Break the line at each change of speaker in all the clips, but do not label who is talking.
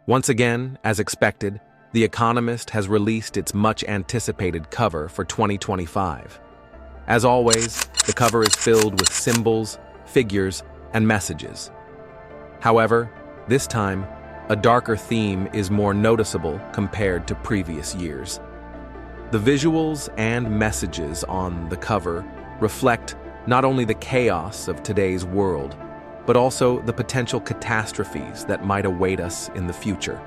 Once again, as expected, The Economist has released its much-anticipated cover for 2025. As always, the cover is filled with symbols, figures, and messages. However, this time, a darker theme is more noticeable compared to previous years. The visuals and messages on the cover reflect not only the chaos of today's world, but also the potential catastrophes that might await us in the future.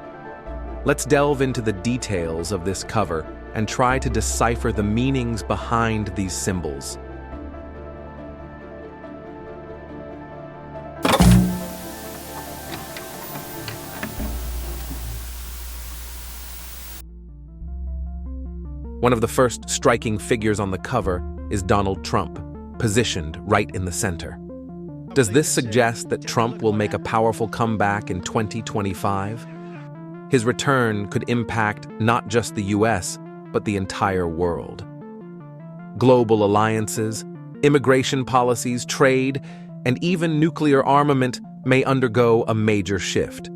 Let's delve into the details of this cover and try to decipher the meanings behind these symbols. One of the first striking figures on the cover is Donald Trump, positioned right in the center. Does this suggest that Trump will make a powerful comeback in 2025? His return could impact not just the US, but the entire world. Global alliances, immigration policies, trade, and even nuclear armament may undergo a major shift.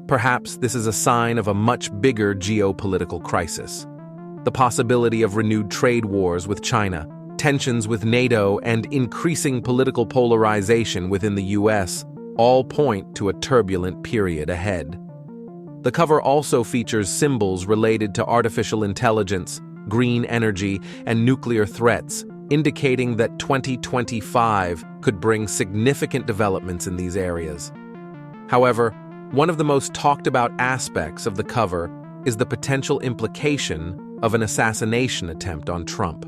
Perhaps this is a sign of a much bigger geopolitical crisis. The possibility of renewed trade wars with China, tensions with NATO, and increasing political polarization within the US all point to a turbulent period ahead. The cover also features symbols related to artificial intelligence, green energy, and nuclear threats, indicating that 2025 could bring significant developments in these areas. However, one of the most talked about aspects of the cover is the potential implication of an assassination attempt on Trump.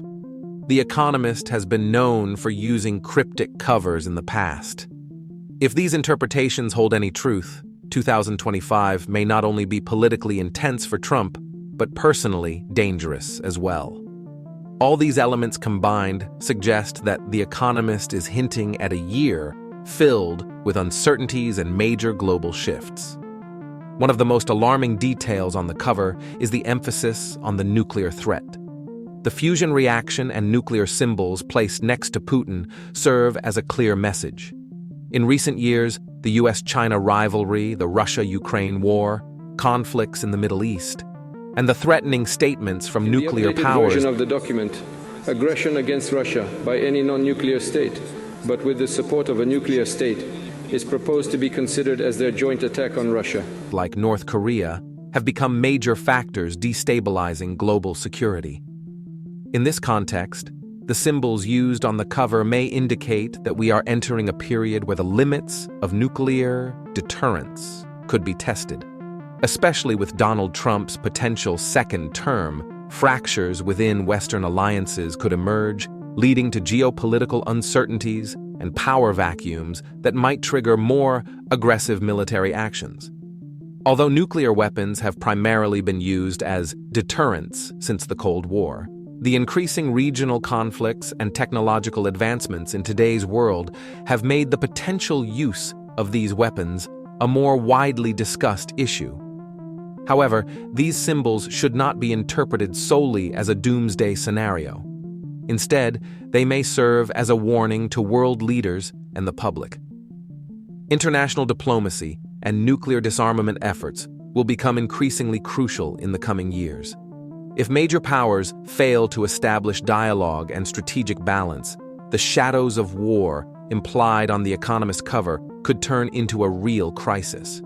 The Economist has been known for using cryptic covers in the past. If these interpretations hold any truth, 2025 may not only be politically intense for Trump, but personally dangerous as well. All these elements combined suggest that The Economist is hinting at a year filled with uncertainties and major global shifts. One of the most alarming details on the cover is the emphasis on the nuclear threat. The fusion reaction and nuclear symbols placed next to Putin serve as a clear message. In recent years, the US-China rivalry, the Russia-Ukraine war, conflicts in the Middle East, and the threatening statements from nuclear powers.
Version of the document, aggression against Russia by any non-nuclear state, but with the support of a nuclear state, is proposed to be considered as their joint attack on Russia.
Like North Korea, have become major factors destabilizing global security. In this context, the symbols used on the cover may indicate that we are entering a period where the limits of nuclear deterrence could be tested. Especially with Donald Trump's potential second term, fractures within Western alliances could emerge, leading to geopolitical uncertainties and power vacuums that might trigger more aggressive military actions. Although nuclear weapons have primarily been used as deterrents since the Cold War, the increasing regional conflicts and technological advancements in today's world have made the potential use of these weapons a more widely discussed issue. However, these symbols should not be interpreted solely as a doomsday scenario. Instead, they may serve as a warning to world leaders and the public. International diplomacy and nuclear disarmament efforts will become increasingly crucial in the coming years. If major powers fail to establish dialogue and strategic balance, the shadows of war implied on The Economist cover could turn into a real crisis.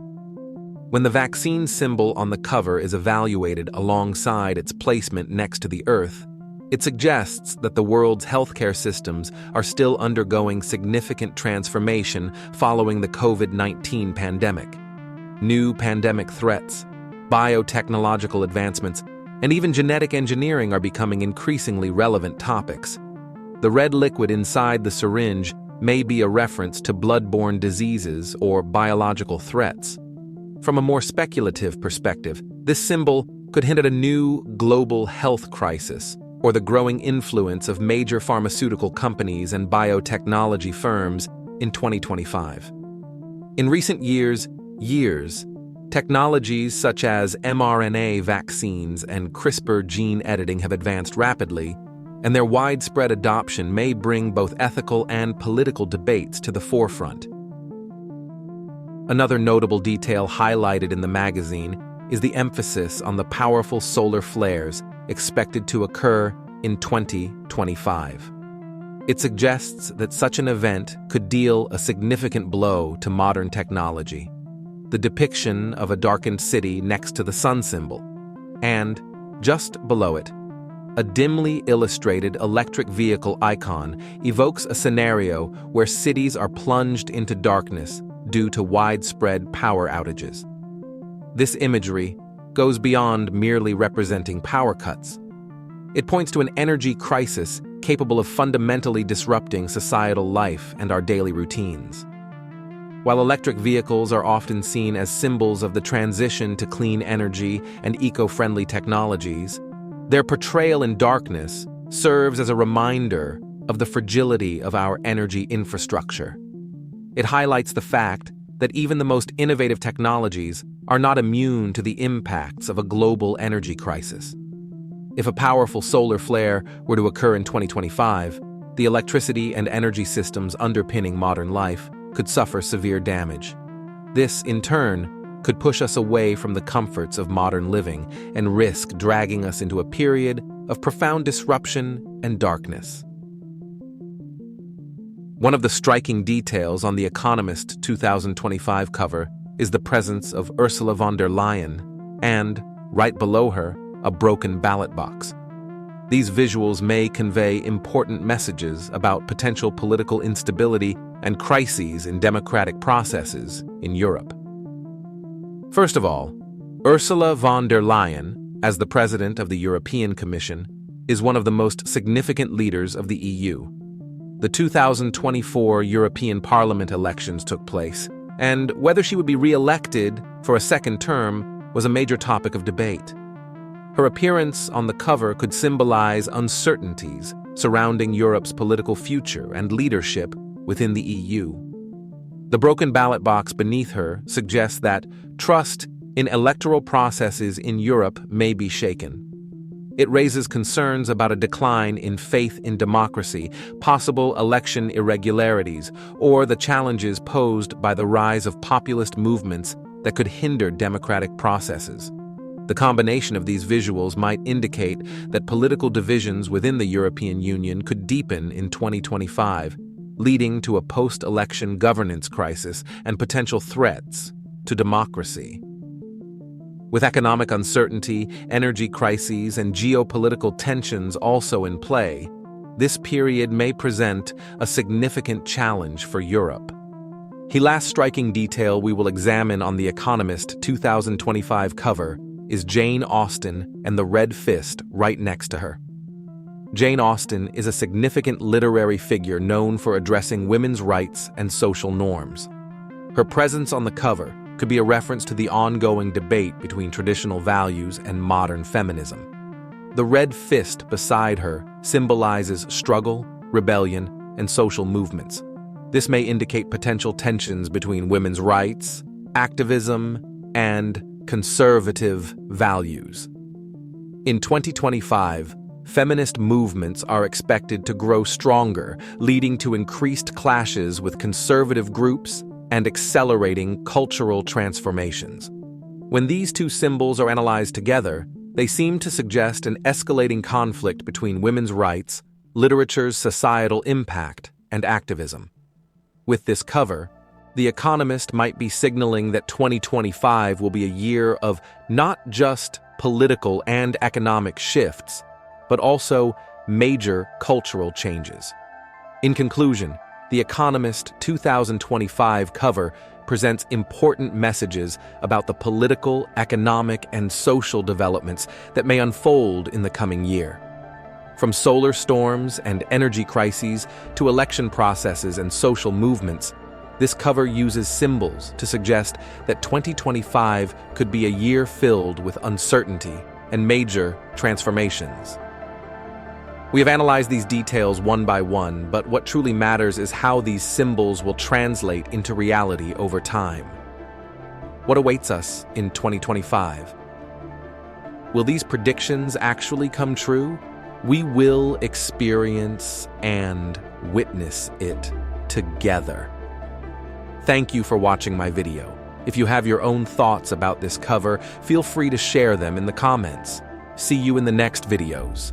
When the vaccine symbol on the cover is evaluated alongside its placement next to the Earth, it suggests that the world's healthcare systems are still undergoing significant transformation following the COVID-19 pandemic. New pandemic threats, biotechnological advancements, and even genetic engineering are becoming increasingly relevant topics. The red liquid inside the syringe may be a reference to blood-borne diseases or biological threats. From a more speculative perspective, this symbol could hint at a new global health crisis or the growing influence of major pharmaceutical companies and biotechnology firms in 2025. In recent years, technologies such as mRNA vaccines and CRISPR gene editing have advanced rapidly, and their widespread adoption may bring both ethical and political debates to the forefront. Another notable detail highlighted in the magazine is the emphasis on the powerful solar flares expected to occur in 2025. It suggests that such an event could deal a significant blow to modern technology. The depiction of a darkened city next to the sun symbol, and, just below it, a dimly illustrated electric vehicle icon evokes a scenario where cities are plunged into darkness due to widespread power outages. This imagery goes beyond merely representing power cuts. It points to an energy crisis capable of fundamentally disrupting societal life and our daily routines. While electric vehicles are often seen as symbols of the transition to clean energy and eco-friendly technologies, their portrayal in darkness serves as a reminder of the fragility of our energy infrastructure. It highlights the fact that even the most innovative technologies are not immune to the impacts of a global energy crisis. If a powerful solar flare were to occur in 2025, the electricity and energy systems underpinning modern life could suffer severe damage. This, in turn, could push us away from the comforts of modern living and risk dragging us into a period of profound disruption and darkness. One of the striking details on the Economist 2025 cover is the presence of Ursula von der Leyen and, right below her, a broken ballot box. These visuals may convey important messages about potential political instability and crises in democratic processes in Europe. First of all, Ursula von der Leyen, as the president of the European Commission, is one of the most significant leaders of the EU. The 2024 European Parliament elections took place, and whether she would be re-elected for a second term was a major topic of debate. Her appearance on the cover could symbolize uncertainties surrounding Europe's political future and leadership within the EU. The broken ballot box beneath her suggests that trust in electoral processes in Europe may be shaken. It raises concerns about a decline in faith in democracy, possible election irregularities, or the challenges posed by the rise of populist movements that could hinder democratic processes. The combination of these visuals might indicate that political divisions within the European Union could deepen in 2025, leading to a post-election governance crisis and potential threats to democracy. With economic uncertainty, energy crises, and geopolitical tensions also in play, this period may present a significant challenge for Europe. The last striking detail we will examine on the Economist 2025 cover is Jane Austen and the red fist right next to her. Jane Austen is a significant literary figure known for addressing women's rights and social norms. Her presence on the cover could be a reference to the ongoing debate between traditional values and modern feminism. The red fist beside her symbolizes struggle, rebellion, and social movements. This may indicate potential tensions between women's rights, activism, and conservative values. In 2025, feminist movements are expected to grow stronger, leading to increased clashes with conservative groups and accelerating cultural transformations. When these two symbols are analyzed together, they seem to suggest an escalating conflict between women's rights, literature's societal impact, and activism. With this cover, The Economist might be signaling that 2025 will be a year of not just political and economic shifts, but also major cultural changes. In conclusion, The Economist 2025 cover presents important messages about the political, economic, and social developments that may unfold in the coming year. From solar storms and energy crises to election processes and social movements, this cover uses symbols to suggest that 2025 could be a year filled with uncertainty and major transformations. We have analyzed these details one by one, but what truly matters is how these symbols will translate into reality over time. What awaits us in 2025? Will these predictions actually come true? We will experience and witness it together. Thank you for watching my video. If you have your own thoughts about this cover, feel free to share them in the comments. See you in the next videos.